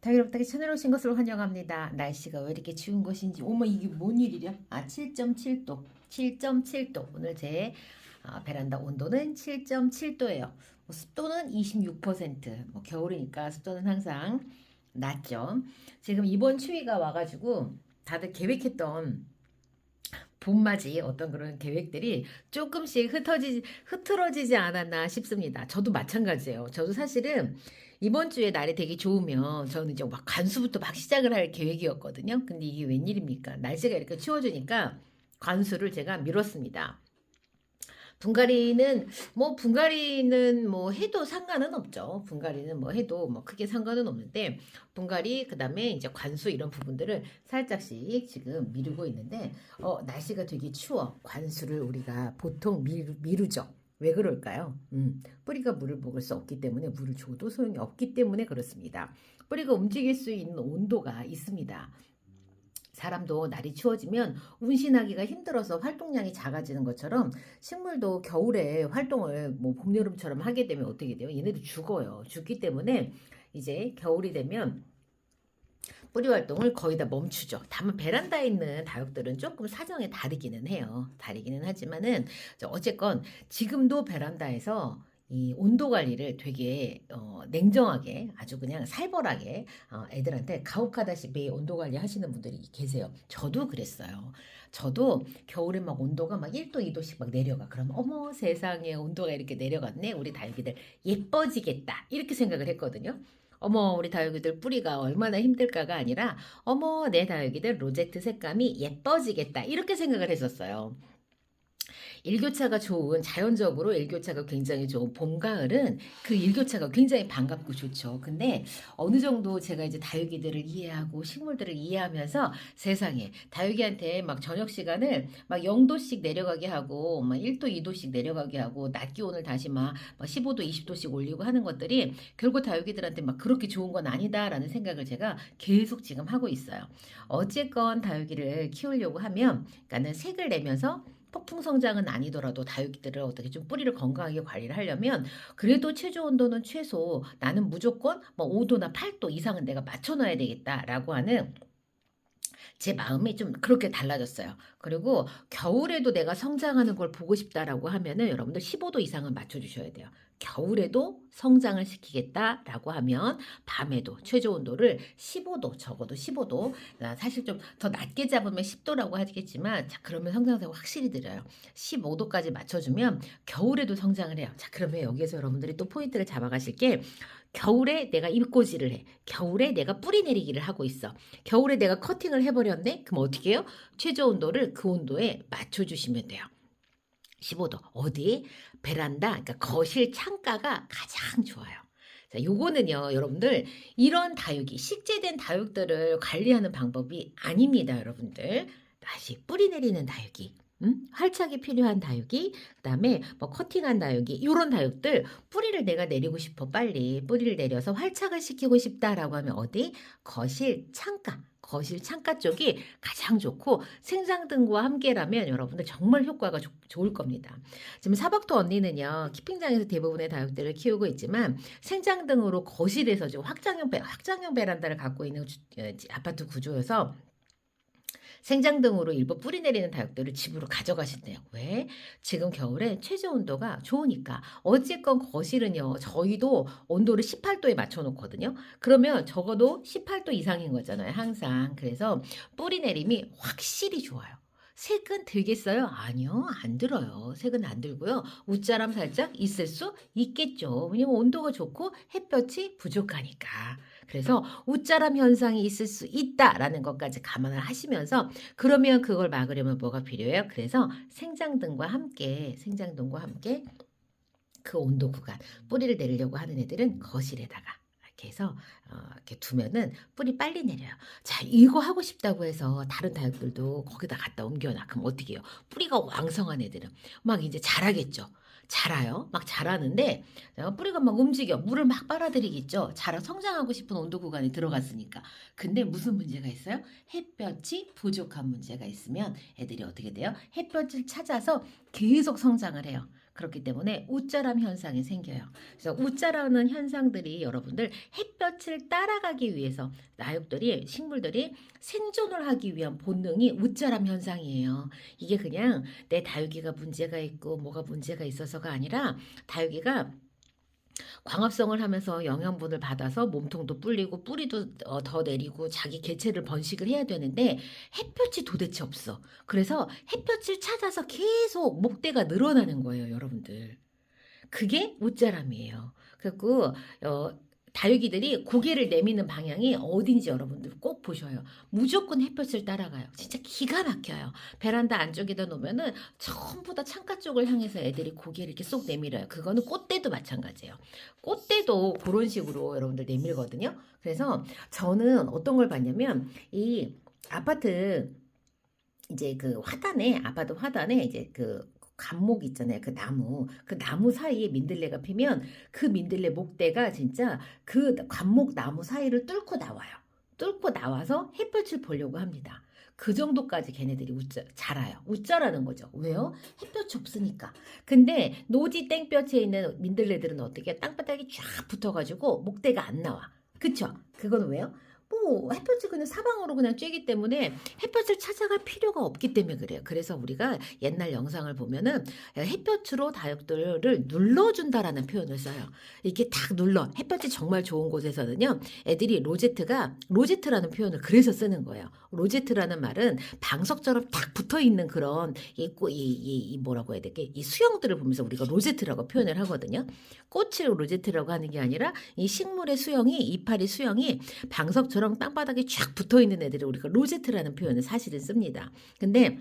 다이롭다기 채널 오신 것을 환영합니다. 날씨가 왜 이렇게 추운 것인지. 어머, 이게 뭔 일이랴? 7.7도. 7.7도. 오늘 제 베란다 온도는 7.7도예요. 습도는 26%. 겨울이니까 습도는 항상 낮죠. 지금 이번 추위가 와가지고 다들 계획했던 봄맞이 어떤 그런 계획들이 조금씩 흐트러지지 않았나 싶습니다. 저도 마찬가지예요. 저도 사실은 이번 주에 날이 되게 좋으면 저는 이제 막 관수부터 막 시작을 할 계획이었거든요. 근데 이게 웬일입니까? 날씨가 이렇게 추워지니까 관수를 제가 미뤘습니다. 분갈이는 뭐 해도 상관은 없죠. 분갈이는 뭐 해도 뭐 크게 상관은 없는데 분갈이 그다음에 이제 관수 이런 부분들을 살짝씩 지금 미루고 있는데 날씨가 되게 추워. 관수를 우리가 보통 미루죠. 왜 그럴까요? 뿌리가 물을 먹을 수 없기 때문에 물을 줘도 소용이 없기 때문에 그렇습니다. 뿌리가 움직일 수 있는 온도가 있습니다. 사람도 날이 추워지면 운신하기가 힘들어서 활동량이 작아지는 것처럼 식물도 겨울에 활동을 뭐 봄, 여름처럼 하게 되면 어떻게 돼요? 얘네도 죽어요. 죽기 때문에 이제 겨울이 되면 뿌리 활동을 거의 다 멈추죠. 다만 베란다에 있는 다육들은 조금 사정이 다르기는 해요. 다르기는 하지만은 어쨌건 지금도 베란다에서 이 온도 관리를 되게 냉정하게 아주 그냥 살벌하게 애들한테 가혹하다시피 온도 관리 하시는 분들이 계세요. 저도 그랬어요. 저도 겨울에 막 온도가 막 1도, 2도씩 막 내려가. 그럼 어머 세상에 온도가 이렇게 내려갔네. 우리 다육이들 예뻐지겠다. 이렇게 생각을 했거든요. 어머 우리 다육이들 뿌리가 얼마나 힘들까가 아니라 어머 내 다육이들 로제트 색감이 예뻐지겠다. 이렇게 생각을 했었어요. 일교차가 좋은 자연적으로 일교차가 굉장히 좋은 봄, 가을은 그 일교차가 굉장히 반갑고 좋죠. 근데 어느 정도 제가 이제 다육이들을 이해하고 식물들을 이해하면서 세상에 다육이한테 막 저녁 시간을 막 0도씩 내려가게 하고 막 1도, 2도씩 내려가게 하고 낮 기온을 다시 막 15도, 20도씩 올리고 하는 것들이 결국 다육이들한테 막 그렇게 좋은 건 아니다라는 생각을 제가 계속 지금 하고 있어요. 어쨌건 다육이를 키우려고 하면 그러니까는 색을 내면서 폭풍 성장은 아니더라도 다육이들을 어떻게 좀 뿌리를 건강하게 관리를 하려면 그래도 최저 온도는 최소 나는 무조건 뭐 5도나 8도 이상은 내가 맞춰놔야 되겠다라고 하는 제 마음이 좀 그렇게 달라졌어요. 그리고 겨울에도 내가 성장하는 걸 보고 싶다라고 하면은 여러분들 15도 이상은 맞춰주셔야 돼요. 겨울에도 성장을 시키겠다라고 하면 밤에도 최저 온도를 15도, 적어도 15도, 사실 좀 더 낮게 잡으면 10도라고 하겠지만, 자, 그러면 성장세가 확실히 느려요. 15도까지 맞춰주면 겨울에도 성장을 해요. 자, 그러면 여기에서 여러분들이 또 포인트를 잡아가실 게 겨울에 내가 잎꽂이를 해. 겨울에 내가 뿌리 내리기를 하고 있어. 겨울에 내가 커팅을 해버렸네? 그럼 어떻게 해요? 최저 온도를 그 온도에 맞춰주시면 돼요. 15도. 어디? 베란다, 그러니까 거실 창가가 가장 좋아요. 자, 요거는요, 여러분들, 이런 다육이, 식재된 다육들을 관리하는 방법이 아닙니다, 여러분들. 다시 뿌리 내리는 다육이. 활착이 필요한 다육이, 그 다음에 뭐 커팅한 다육이, 요런 다육들, 뿌리를 내가 내리고 싶어, 빨리. 뿌리를 내려서 활착을 시키고 싶다라고 하면 어디? 거실 창가. 거실 창가 쪽이 가장 좋고 생장등과 함께라면 여러분들 정말 효과가 좋을 겁니다. 지금 사박토 언니는요. 키핑장에서 대부분의 다육들을 키우고 있지만 생장등으로 거실에서 지금 확장형 베란다를 갖고 있는 아파트 구조여서 생장등으로 일부 뿌리 내리는 다육들을 집으로 가져가신대요. 왜? 지금 겨울에 최저 온도가 좋으니까. 어쨌건 거실은요. 저희도 온도를 18도에 맞춰놓거든요. 그러면 적어도 18도 이상인 거잖아요. 항상. 그래서 뿌리 내림이 확실히 좋아요. 색은 들겠어요? 아니요, 안 들어요. 색은 안 들고요. 웃자람 살짝 있을 수 있겠죠. 왜냐면 온도가 좋고 햇볕이 부족하니까. 그래서 웃자람 현상이 있을 수 있다라는 것까지 감안을 하시면서 그러면 그걸 막으려면 뭐가 필요해요? 그래서 생장등과 함께 그 온도 구간 뿌리를 내리려고 하는 애들은 거실에다가 이렇게 해서 이렇게 두면은 뿌리 빨리 내려요. 자, 이거 하고 싶다고 해서 다른 다육들도 거기다 갖다 옮겨놔. 그럼 어떻게 해요? 뿌리가 왕성한 애들은 막 이제 자라겠죠. 자라요. 막 자라는데 뿌리가 막 움직여. 물을 막 빨아들이겠죠. 성장하고 싶은 온도 구간에 들어갔으니까. 근데 무슨 문제가 있어요? 햇볕이 부족한 문제가 있으면 애들이 어떻게 돼요? 햇볕을 찾아서 계속 성장을 해요. 그렇기 때문에 웃자람 현상이 생겨요. 그래서 웃자라는 현상들이 여러분들 햇볕을 따라가기 위해서 나육들이 식물들이 생존을 하기 위한 본능이 웃자람 현상이에요. 이게 그냥 내 다육이가 문제가 있고 뭐가 문제가 있어서가 아니라 다육이가 광합성을 하면서 영양분을 받아서 몸통도 불리고 뿌리도 더 내리고 자기 개체를 번식을 해야 되는데 햇볕이 도대체 없어. 그래서 햇볕을 찾아서 계속 목대가 늘어나는 거예요, 여러분들. 그게 웃자람이에요. 그래갖고 다육이들이 고개를 내미는 방향이 어딘지 여러분들 꼭 보셔요. 무조건 햇볕을 따라가요. 진짜 기가 막혀요. 베란다 안쪽에다 놓으면은 전부 다 창가 쪽을 향해서 애들이 고개를 이렇게 쏙 내밀어요. 그거는 꽃대도 마찬가지예요. 꽃대도 그런 식으로 여러분들 내밀거든요. 그래서 저는 어떤 걸 봤냐면 이 아파트 이제 그 화단에 아파트 화단에 이제 그 감목 있잖아요. 그 나무 사이에 민들레가 피면 그 민들레 목대가 진짜 그 감목 나무 사이를 뚫고 나와요. 뚫고 나와서 햇볕을 보려고 합니다. 그 정도까지 걔네들이 자라요. 웃자라는 거죠. 왜요? 햇볕이 없으니까. 근데 노지 땡볕에 있는 민들레들은 어떻게 땅바닥이 쫙 붙어가지고 목대가 안 나와. 그쵸? 그건 왜요? 뭐 햇볕이 그냥 사방으로 그냥 쬐기 때문에 햇볕을 찾아갈 필요가 없기 때문에 그래요. 그래서 우리가 옛날 영상을 보면은 햇볕으로 다육들을 눌러준다라는 표현을 써요. 이렇게 탁 눌러 햇볕이 정말 좋은 곳에서는요, 애들이 로제트라는 표현을 그래서 쓰는 거예요. 로제트라는 말은 방석처럼 딱 붙어 있는 그런 이 뭐라고 해야 될게 이 수영들을 보면서 우리가 로제트라고 표현을 하거든요. 꽃을 로제트라고 하는 게 아니라 이 식물의 수영이 이파리 수영이 방석처럼 땅바닥에 쫙 붙어있는 애들을 우리가 로제트라는 표현을 사실은 씁니다. 근데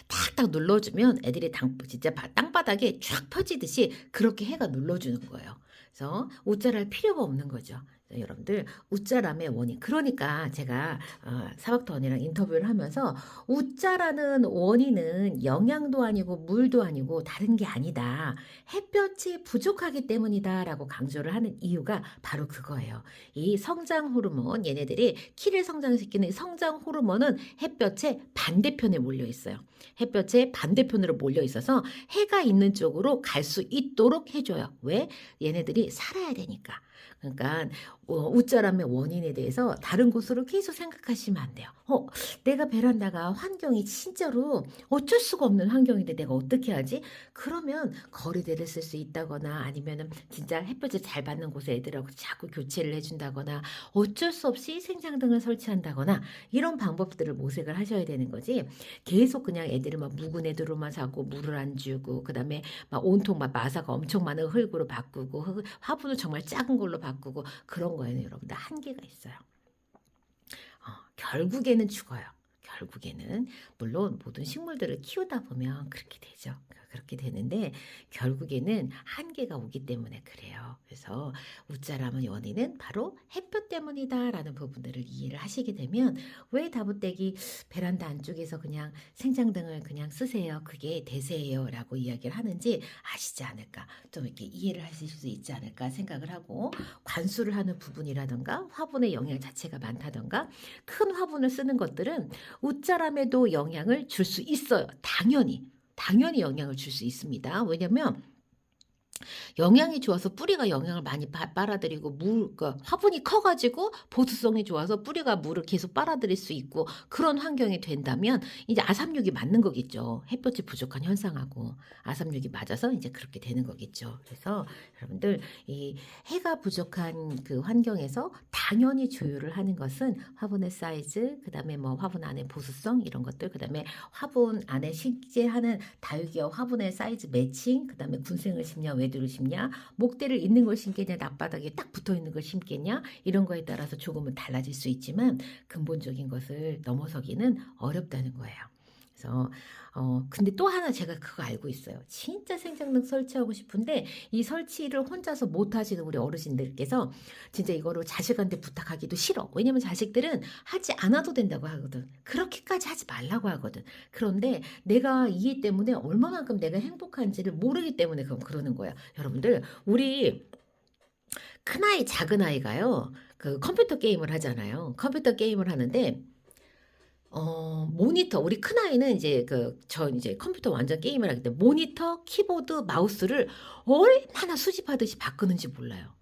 탁탁 눌러주면 애들이 진짜 땅바닥에 쫙 펴지듯이 그렇게 해가 눌러주는 거예요. 그래서 웃자랄 필요가 없는 거죠. 여러분들 웃자람의 원인, 그러니까 제가 사박터 언니랑 인터뷰를 하면서 웃자라는 원인은 영양도 아니고 물도 아니고 다른 게 아니다, 햇볕이 부족하기 때문이다 라고 강조를 하는 이유가 바로 그거예요. 이 성장 호르몬, 얘네들이 키를 성장시키는 성장 호르몬은 햇볕의 반대편에 몰려 있어요. 햇볕의 반대편으로 몰려 있어서 해가 있는 쪽으로 갈 수 있도록 해줘요. 왜? 얘네들이 살아야 되니까. 그러니까 웃자람의 원인에 대해서 다른 곳으로 계속 생각하시면 안 돼요. 내가 베란다가 환경이 진짜로 어쩔 수가 없는 환경인데 내가 어떻게 하지? 그러면 거리대를 쓸 수 있다거나 아니면은 진짜 햇볕을 잘 받는 곳에 애들하고 자꾸 교체를 해준다거나 어쩔 수 없이 생장등을 설치한다거나 이런 방법들을 모색을 하셔야 되는 거지. 계속 그냥 애들을 막 묵은 애들로만 사고 물을 안 주고 그다음에 막 온통 막 마사가 엄청 많은 흙으로 바꾸고 화분을 정말 작은 걸로 바꾸고 그런 거에는 여러분들 한계가 있어요. 결국에는 죽어요. 결국에는 물론 모든 식물들을 키우다 보면 그렇게 되죠. 그렇게 되는데 결국에는 한계가 오기 때문에 그래요. 그래서 웃자람의 원인은 바로 햇볕 때문이다라는 부분들을 이해를 하시게 되면 왜 다부떼기 베란다 안쪽에서 그냥 생장등을 그냥 쓰세요, 그게 대세예요 라고 이야기를 하는지 아시지 않을까, 좀 이렇게 이해를 하실 수 있지 않을까 생각을 하고, 관수를 하는 부분이라던가 화분의 영양 자체가 많다던가 큰 화분을 쓰는 것들은 웃자람에도 영향을 줄 수 있어요. 당연히 영향을 줄 수 있습니다. 왜냐면 영양이 좋아서 뿌리가 영양을 많이 빨아들이고 그러니까 화분이 커가지고 보수성이 좋아서 뿌리가 물을 계속 빨아들일 수 있고 그런 환경이 된다면 이제 아삼육이 맞는 거겠죠. 햇볕이 부족한 현상하고 아삼육이 맞아서 이제 그렇게 되는 거겠죠. 그래서 여러분들 이 해가 부족한 그 환경에서 당연히 조율을 하는 것은 화분의 사이즈, 그 다음에 뭐 화분 안에 보수성 이런 것들, 그 다음에 화분 안에 식재하는 다육이와 화분의 사이즈 매칭, 그 다음에 군생을 심냐 외두를 심냐, 목대를 있는 걸 심겠냐 낮바닥에 딱 붙어있는 걸 심겠냐, 이런 거에 따라서 조금은 달라질 수 있지만 근본적인 것을 넘어서기는 어렵다는 거예요. 그래서 근데 또 하나 제가 그거 알고 있어요. 진짜 생장등 설치하고 싶은데 이 설치를 혼자서 못 하시는 우리 어르신들께서 진짜 이거를 자식한테 부탁하기도 싫어. 왜냐면 자식들은 하지 않아도 된다고 하거든. 그렇게까지 하지 말라고 하거든. 그런데 내가 이 때문에 얼마만큼 내가 행복한지를 모르기 때문에 그러는 거야. 여러분들, 우리 큰아이 작은아이가요, 그 컴퓨터 게임을 하잖아요. 컴퓨터 게임을 하는데 모니터 우리 큰아이는 이제 전 이제 컴퓨터 완전 게임을 하기 때문에 모니터, 키보드, 마우스를 얼마나 수집하듯이 바꾸는지 몰라요.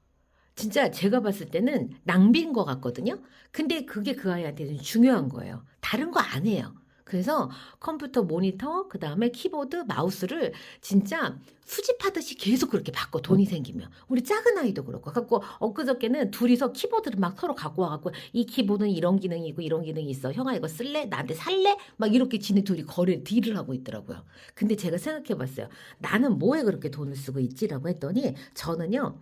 진짜 제가 봤을 때는 낭비인 것 같거든요. 근데 그게 그 아이한테는 중요한 거예요. 다른 거 안 해요. 그래서 컴퓨터 모니터, 그다음에 키보드, 마우스를 진짜 수집하듯이 계속 그렇게 바꿔 돈이 생기면. 우리 작은 아이도 그렇고. 갖고 엊그저께는 둘이서 키보드를 막 서로 갖고 와 갖고 "이 키보드는 이런 기능이 있고 이런 기능이 있어. 형아 이거 쓸래? 나한테 살래?" 막 이렇게 지네 둘이 딜을 하고 있더라고요. 근데 제가 생각해 봤어요. '나는 뭐에 그렇게 돈을 쓰고 있지?'라고 했더니 저는요.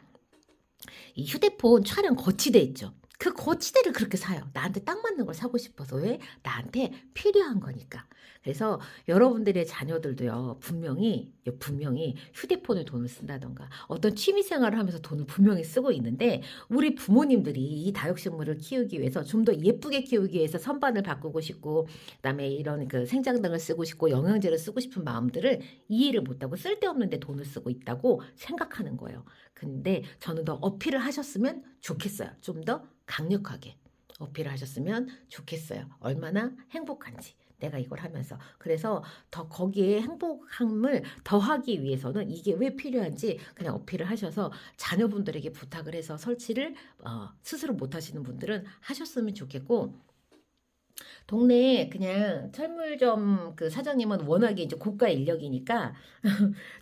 이 휴대폰 촬영 거치대 있죠. 그 거치대를 그렇게 사요. 나한테 딱 맞는 걸 사고 싶어서. 왜? 나한테 필요한 거니까. 그래서 여러분들의 자녀들도요. 분명히 휴대폰에 돈을 쓴다든가 어떤 취미 생활을 하면서 돈을 분명히 쓰고 있는데 우리 부모님들이 이 다육식물을 키우기 위해서 좀 더 예쁘게 키우기 위해서 선반을 바꾸고 싶고 그다음에 이런 생장등을 쓰고 싶고 영양제를 쓰고 싶은 마음들을 이해를 못하고 쓸데없는 데 돈을 쓰고 있다고 생각하는 거예요. 근데 저는 더 어필을 하셨으면 좋겠어요. 좀 더 강력하게 어필을 하셨으면 좋겠어요. 얼마나 행복한지. 내가 이걸 하면서. 그래서 더 거기에 행복함을 더하기 위해서는 이게 왜 필요한지 그냥 어필을 하셔서 자녀분들에게 부탁을 해서 설치를 스스로 못 하시는 분들은 하셨으면 좋겠고 동네에 그냥 철물점 사장님은 워낙에 이제 고가 인력이니까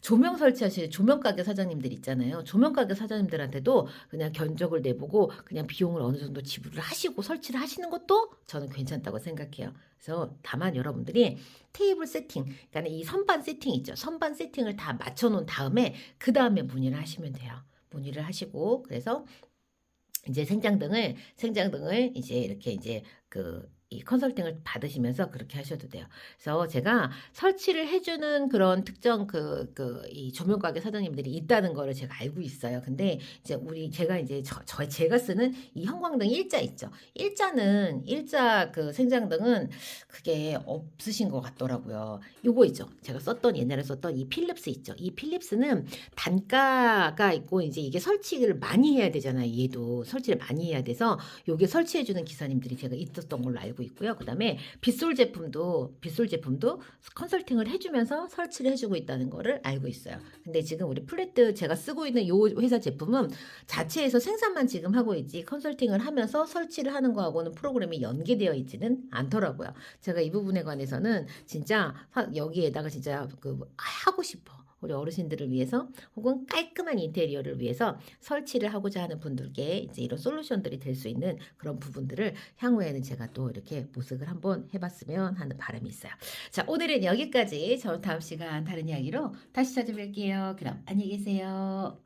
조명 설치하실 조명 가게 사장님들 있잖아요. 조명 가게 사장님들한테도 그냥 견적을 내보고 그냥 비용을 어느 정도 지불을 하시고 설치를 하시는 것도 저는 괜찮다고 생각해요. 그래서 다만 여러분들이 테이블 세팅, 그러니까 이 선반 세팅 있죠. 선반 세팅을 다 맞춰 놓은 다음에 그다음에 문의를 하시면 돼요. 문의를 하시고 그래서 이제 생장등을 이제 이렇게 이제 이 컨설팅을 받으시면서 그렇게 하셔도 돼요. 그래서 제가 설치를 해주는 그런 특정 이 조명 가게 사장님들이 있다는 거를 제가 알고 있어요. 근데 이제 제가 이제 제가 쓰는 이 형광등 일자 있죠. 일자 생장등은 그게 없으신 것 같더라고요. 요거 있죠. 제가 옛날에 썼던 이 필립스 있죠. 이 필립스는 단가가 있고 이제 이게 설치를 많이 해야 되잖아요. 얘도 설치를 많이 해야 돼서 요게 설치해주는 기사님들이 제가 있었던 걸로 알고 있고요. 그다음에 빗솔 제품도 컨설팅을 해주면서 설치를 해주고 있다는 거를 알고 있어요. 근데 지금 우리 플랫트 제가 쓰고 있는 요 회사 제품은 자체에서 생산만 지금 하고 있지 컨설팅을 하면서 설치를 하는 거하고는 프로그램이 연계되어 있지는 않더라고요. 제가 이 부분에 관해서는 진짜 여기에다가 진짜 하고 싶어. 우리 어르신들을 위해서 혹은 깔끔한 인테리어를 위해서 설치를 하고자 하는 분들께 이제 이런 솔루션들이 될 수 있는 그런 부분들을 향후에는 제가 또 이렇게 모색을 한번 해봤으면 하는 바람이 있어요. 자, 오늘은 여기까지. 저 다음 시간 다른 이야기로 다시 찾아뵐게요. 그럼 안녕히 계세요.